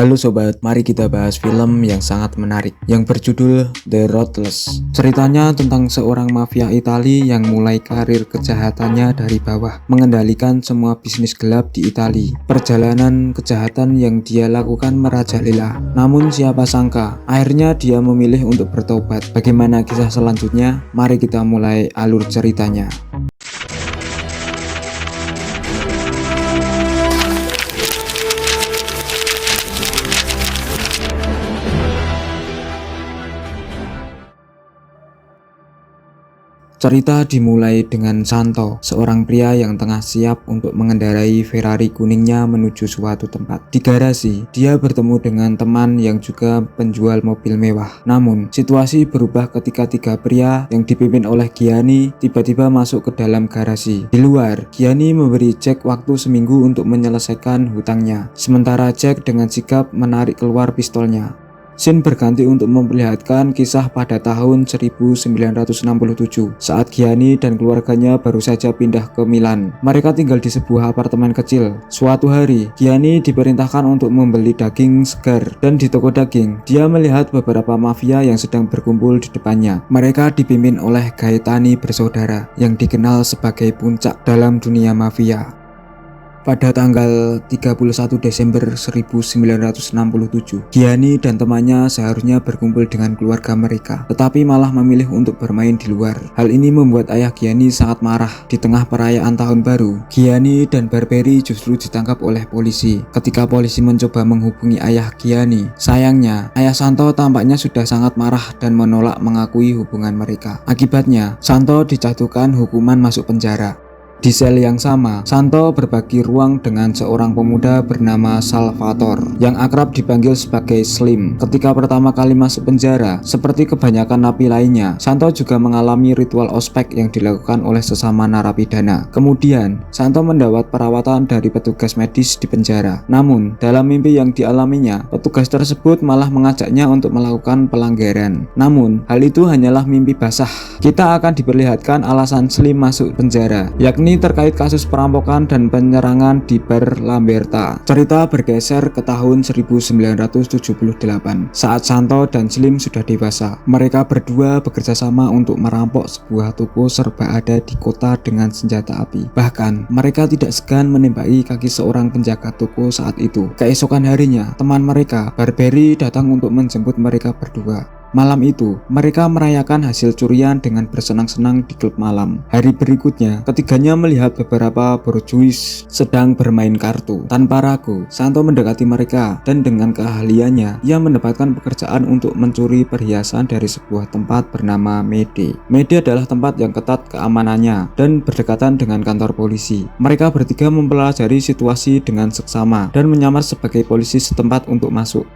Halo sobat, mari kita bahas film yang sangat menarik yang berjudul The Ruthless. Ceritanya tentang seorang mafia Italia yang mulai karir kejahatannya dari bawah, mengendalikan semua bisnis gelap di Italia. Perjalanan kejahatan yang dia lakukan merajalela. Namun siapa sangka, akhirnya dia memilih untuk bertobat. Bagaimana kisah selanjutnya? Mari kita mulai alur ceritanya. Cerita dimulai dengan Santo, seorang pria yang tengah siap untuk mengendarai Ferrari kuningnya menuju suatu tempat. Di garasi, dia bertemu dengan teman yang juga penjual mobil mewah. Namun, situasi berubah ketika tiga pria yang dipimpin oleh Gianni tiba-tiba masuk ke dalam garasi. Di luar, Gianni memberi Jack waktu seminggu untuk menyelesaikan hutangnya. Sementara Jack dengan sigap menarik keluar pistolnya. Scene berganti untuk memperlihatkan kisah pada tahun 1967 saat Gianni dan keluarganya baru saja pindah ke Milan. Mereka tinggal di sebuah apartemen kecil. Suatu hari, Gianni diperintahkan untuk membeli daging segar dan di toko daging, dia melihat beberapa mafia yang sedang berkumpul di depannya. Mereka dipimpin oleh Gaetani bersaudara yang dikenal sebagai puncak dalam dunia mafia. Pada tanggal 31 Desember 1967, Gianni dan temannya seharusnya berkumpul dengan keluarga mereka, tetapi malah memilih untuk bermain di luar. Hal ini membuat ayah Gianni sangat marah. Di tengah perayaan tahun baru, Gianni dan Barberi justru ditangkap oleh polisi. Ketika polisi mencoba menghubungi ayah Gianni, sayangnya ayah Santo tampaknya sudah sangat marah dan menolak mengakui hubungan mereka. Akibatnya, Santo dijatuhkan hukuman masuk penjara. Di sel yang sama, Santo berbagi ruang dengan seorang pemuda bernama Salvatore yang akrab dipanggil sebagai Slim. Ketika pertama kali masuk penjara, seperti kebanyakan napi lainnya, Santo juga mengalami ritual ospek yang dilakukan oleh sesama narapidana. Kemudian, Santo mendapat perawatan dari petugas medis di penjara. Namun, dalam mimpi yang dialaminya, petugas tersebut malah mengajaknya untuk melakukan pelanggaran. Namun, hal itu hanyalah mimpi basah. Kita akan diperlihatkan alasan Slim masuk penjara, yakni terkait kasus perampokan dan penyerangan di bar Lamberta. Cerita bergeser ke tahun 1978 saat Santo dan Slim sudah dewasa. Mereka berdua bekerja sama untuk merampok sebuah toko serba ada di kota dengan senjata api. Bahkan mereka tidak segan menembaki kaki seorang penjaga toko saat itu. Keesokan harinya, teman mereka, Barberi, datang untuk menjemput mereka berdua. Malam itu, mereka merayakan hasil curian dengan bersenang-senang di klub malam. Hari berikutnya, ketiganya melihat beberapa borjuis sedang bermain kartu. Tanpa ragu, Santo mendekati mereka dan dengan keahliannya, ia mendapatkan pekerjaan untuk mencuri perhiasan dari sebuah tempat bernama Mede. Mede adalah tempat yang ketat keamanannya dan berdekatan dengan kantor polisi. Mereka bertiga mempelajari situasi dengan seksama dan menyamar sebagai polisi setempat untuk masuk.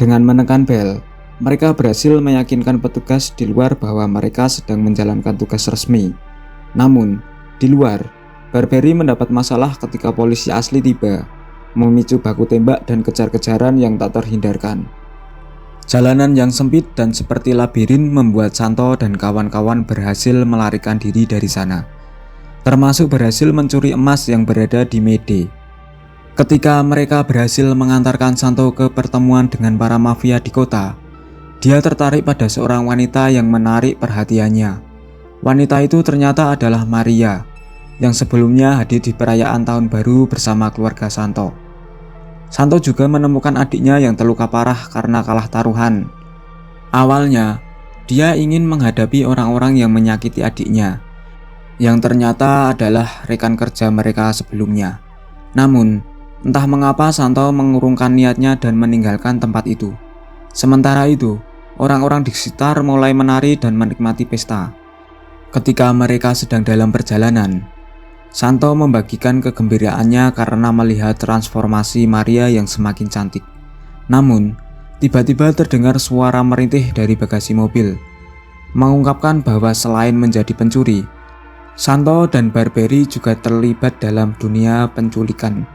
Dengan menekan bel, mereka berhasil meyakinkan petugas di luar bahwa mereka sedang menjalankan tugas resmi. Namun, di luar, Barberi mendapat masalah ketika polisi asli tiba, memicu baku tembak dan kejar-kejaran yang tak terhindarkan. Jalanan yang sempit dan seperti labirin membuat Santo dan kawan-kawan berhasil melarikan diri dari sana, termasuk berhasil mencuri emas yang berada di Mede. Ketika mereka berhasil mengantarkan Santo ke pertemuan dengan para mafia di kota, dia tertarik pada seorang wanita yang menarik perhatiannya. Wanita itu ternyata adalah Maria, yang sebelumnya hadir di perayaan tahun baru bersama keluarga Santo. Santo juga menemukan adiknya yang terluka parah karena kalah taruhan. Awalnya, dia ingin menghadapi orang-orang yang menyakiti adiknya, yang ternyata adalah rekan kerja mereka sebelumnya. Namun, entah mengapa Santo mengurungkan niatnya dan meninggalkan tempat itu. Sementara itu, orang-orang di sekitar mulai menari dan menikmati pesta. Ketika mereka sedang dalam perjalanan, Santo membagikan kegembiraannya karena melihat transformasi Maria yang semakin cantik. Namun, tiba-tiba terdengar suara merintih dari bagasi mobil, mengungkapkan bahwa selain menjadi pencuri, Santo dan Barberi juga terlibat dalam dunia penculikan.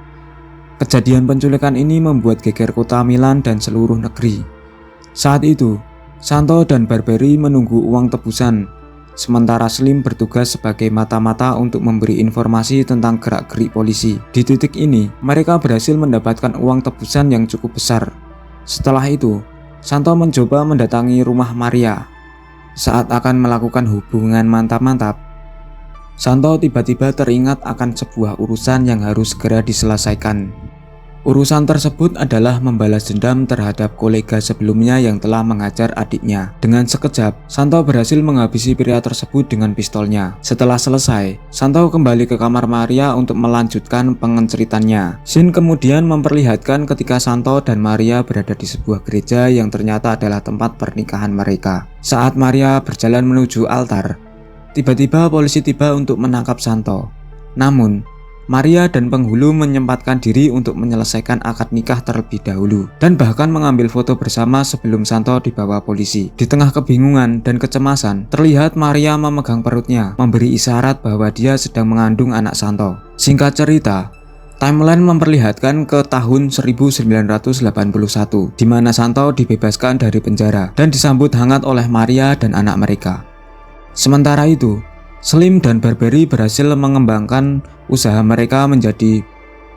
Kejadian penculikan ini membuat geger kota Milan dan seluruh negeri. Saat itu, Santo dan Barberi menunggu uang tebusan sementara Slim bertugas sebagai mata-mata untuk memberi informasi tentang gerak-gerik polisi. Di titik ini, mereka berhasil mendapatkan uang tebusan yang cukup besar. Setelah itu, Santo mencoba mendatangi rumah Maria. Saat akan melakukan hubungan mantap-mantap, Santo tiba-tiba teringat akan sebuah urusan yang harus segera diselesaikan. Urusan tersebut adalah membalas dendam terhadap kolega sebelumnya yang telah mengajar adiknya. Dengan sekejap, Santo berhasil menghabisi pria tersebut dengan pistolnya. Setelah selesai, Santo kembali ke kamar Maria untuk melanjutkan pengenceritannya. Scene kemudian memperlihatkan ketika Santo dan Maria berada di sebuah gereja yang ternyata adalah tempat pernikahan mereka. Saat Maria berjalan menuju altar, tiba-tiba polisi tiba untuk menangkap Santo. Namun, Maria dan penghulu menyempatkan diri untuk menyelesaikan akad nikah terlebih dahulu dan bahkan mengambil foto bersama sebelum Santo dibawa polisi. Di tengah kebingungan dan kecemasan, terlihat Maria memegang perutnya, memberi isyarat bahwa dia sedang mengandung anak Santo. Singkat cerita, timeline memperlihatkan ke tahun 1981, di mana Santo dibebaskan dari penjara dan disambut hangat oleh Maria dan anak mereka. Sementara itu, Slim dan Barberie berhasil mengembangkan usaha mereka menjadi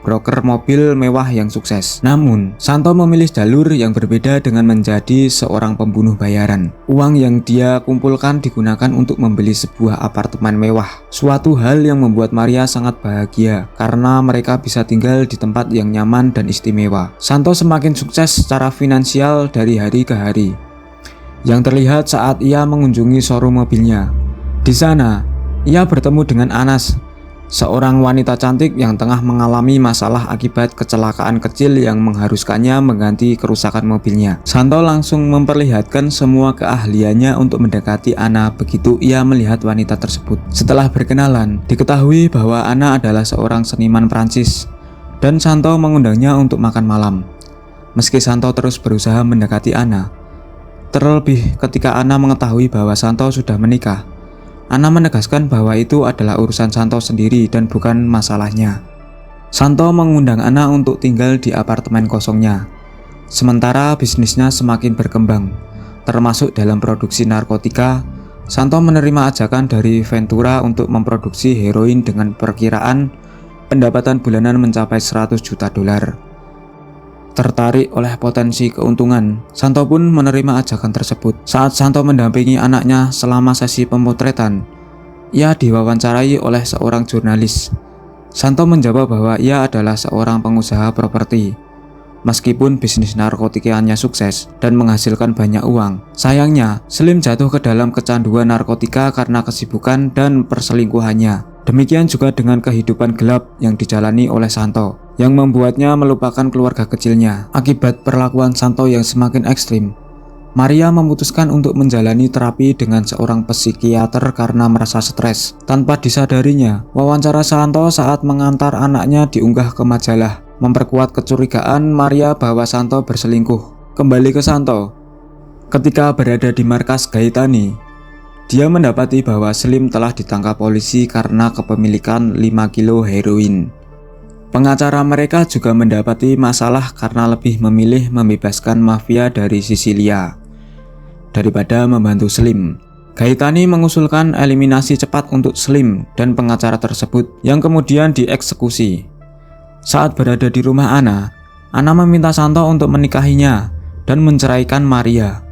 broker mobil mewah yang sukses. Namun, Santo memilih jalur yang berbeda dengan menjadi seorang pembunuh bayaran. Uang yang dia kumpulkan digunakan untuk membeli sebuah apartemen mewah. Suatu hal yang membuat Maria sangat bahagia karena mereka bisa tinggal di tempat yang nyaman dan istimewa. Santo semakin sukses secara finansial dari hari ke hari, yang terlihat saat ia mengunjungi showroom mobilnya. Di sana, ia bertemu dengan Anas, seorang wanita cantik yang tengah mengalami masalah akibat kecelakaan kecil yang mengharuskannya mengganti kerusakan mobilnya. Santo langsung memperlihatkan semua keahliannya untuk mendekati Ana begitu ia melihat wanita tersebut. Setelah berkenalan, diketahui bahwa Ana adalah seorang seniman Prancis dan Santo mengundangnya untuk makan malam. Meski Santo terus berusaha mendekati Ana, terlebih ketika Ana mengetahui bahwa Santo sudah menikah, Ana menegaskan bahwa itu adalah urusan Santo sendiri dan bukan masalahnya. Santo mengundang Ana untuk tinggal di apartemen kosongnya. Sementara bisnisnya semakin berkembang, termasuk dalam produksi narkotika. Santo menerima ajakan dari Ventura untuk memproduksi heroin dengan perkiraan pendapatan bulanan mencapai 100 juta dolar. Tertarik oleh potensi keuntungan, Santo pun menerima ajakan tersebut. Saat Santo mendampingi anaknya selama sesi pemotretan, ia diwawancarai oleh seorang jurnalis. Santo menjawab bahwa ia adalah seorang pengusaha properti. Meskipun bisnis narkotikanya sukses dan menghasilkan banyak uang, sayangnya Slim jatuh ke dalam kecanduan narkotika karena kesibukan dan perselingkuhannya. Demikian juga dengan kehidupan gelap yang dijalani oleh Santo, yang membuatnya melupakan keluarga kecilnya. Akibat perlakuan Santo yang semakin ekstrim, Maria memutuskan untuk menjalani terapi dengan seorang psikiater karena merasa stres. Tanpa disadarinya, wawancara Santo saat mengantar anaknya diunggah ke majalah, memperkuat kecurigaan Maria bahwa Santo berselingkuh. Kembali ke Santo, ketika berada di markas Gaetani, dia mendapati bahwa Slim telah ditangkap polisi karena kepemilikan 5 kilo heroin. Pengacara mereka juga mendapati masalah karena lebih memilih membebaskan mafia dari Sisilia daripada membantu Slim. Gaetani mengusulkan eliminasi cepat untuk Slim dan pengacara tersebut yang kemudian dieksekusi. Saat berada di rumah Ana meminta Santo untuk menikahinya dan menceraikan Maria.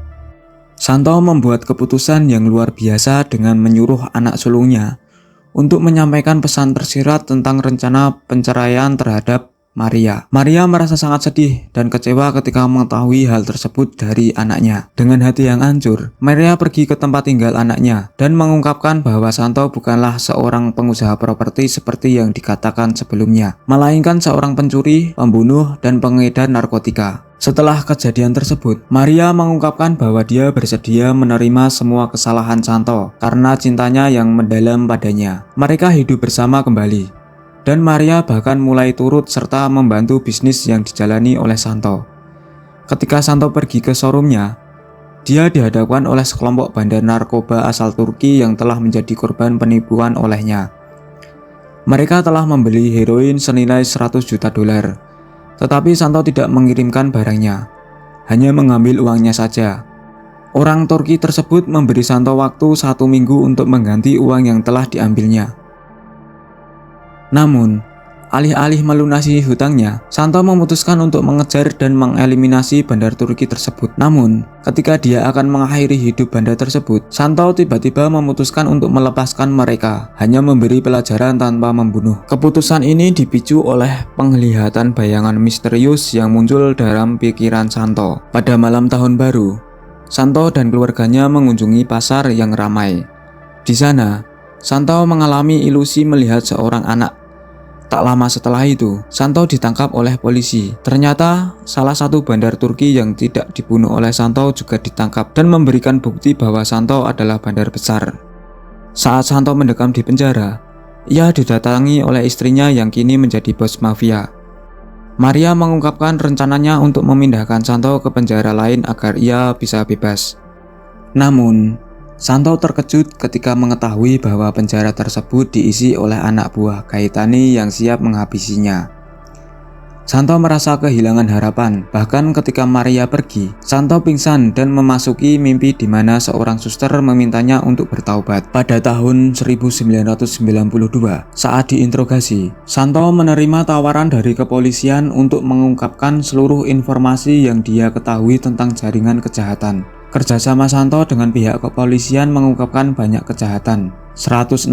Santo membuat keputusan yang luar biasa dengan menyuruh anak sulungnya untuk menyampaikan pesan tersirat tentang rencana penceraian terhadap Maria. Maria merasa sangat sedih dan kecewa ketika mengetahui hal tersebut dari anaknya. Dengan hati yang hancur, Maria pergi ke tempat tinggal anaknya dan mengungkapkan bahwa Santo bukanlah seorang pengusaha properti seperti yang dikatakan sebelumnya, melainkan seorang pencuri, pembunuh, dan pengedar narkotika. Setelah kejadian tersebut, Maria mengungkapkan bahwa dia bersedia menerima semua kesalahan Santo karena cintanya yang mendalam padanya. Mereka hidup bersama kembali, dan Maria bahkan mulai turut serta membantu bisnis yang dijalani oleh Santo. Ketika Santo pergi ke showroomnya, dia dihadapkan oleh sekelompok bandar narkoba asal Turki yang telah menjadi korban penipuan olehnya. Mereka telah membeli heroin senilai 100 juta dolar. Tetapi Santo tidak mengirimkan barangnya, hanya mengambil uangnya saja. Orang Turki tersebut memberi Santo waktu 1 minggu untuk mengganti uang yang telah diambilnya. Namun, alih-alih melunasi hutangnya, Santo memutuskan untuk mengejar dan mengeliminasi bandar Turki tersebut. Namun, ketika dia akan mengakhiri hidup bandar tersebut, Santo tiba-tiba memutuskan untuk melepaskan mereka, hanya memberi pelajaran tanpa membunuh. Keputusan ini dipicu oleh penglihatan bayangan misterius yang muncul dalam pikiran Santo. Pada malam tahun baru, Santo dan keluarganya mengunjungi pasar yang ramai. Di sana, Santo mengalami ilusi melihat seorang anak. Tak lama setelah itu, Santo ditangkap oleh polisi. Ternyata, salah satu bandar Turki yang tidak dibunuh oleh Santo juga ditangkap dan memberikan bukti bahwa Santo adalah bandar besar. Saat Santo mendekam di penjara, ia didatangi oleh istrinya yang kini menjadi bos mafia. Maria mengungkapkan rencananya untuk memindahkan Santo ke penjara lain agar ia bisa bebas. Namun, Santo terkejut ketika mengetahui bahwa penjara tersebut diisi oleh anak buah Gaetani yang siap menghabisinya. Santo merasa kehilangan harapan. Bahkan ketika Maria pergi, Santo pingsan dan memasuki mimpi di mana seorang suster memintanya untuk bertaubat. Pada tahun 1992, saat diinterogasi, Santo menerima tawaran dari kepolisian untuk mengungkapkan seluruh informasi yang dia ketahui tentang jaringan kejahatan. Kerjasama Santo dengan pihak kepolisian mengungkapkan banyak kejahatan. 166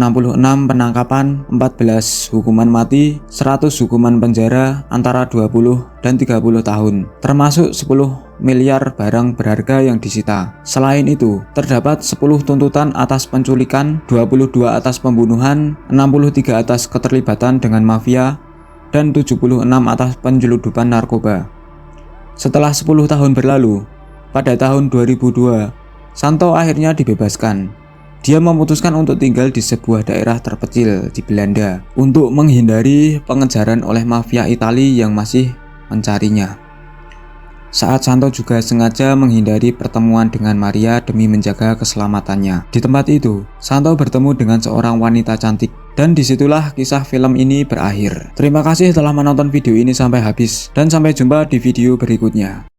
penangkapan, 14 hukuman mati, 100 hukuman penjara antara 20 dan 30 tahun, termasuk 10 miliar barang berharga yang disita. Selain itu, terdapat 10 tuntutan atas penculikan, 22 atas pembunuhan, 63 atas keterlibatan dengan mafia, dan 76 atas penyeludupan narkoba. Setelah 10 tahun berlalu, pada tahun 2002, Santo akhirnya dibebaskan. Dia memutuskan untuk tinggal di sebuah daerah terpencil di Belanda untuk menghindari pengejaran oleh mafia Italia yang masih mencarinya. Saat Santo juga sengaja menghindari pertemuan dengan Maria demi menjaga keselamatannya. Di tempat itu, Santo bertemu dengan seorang wanita cantik. Dan disitulah kisah film ini berakhir. Terima kasih telah menonton video ini sampai habis. Dan sampai jumpa di video berikutnya.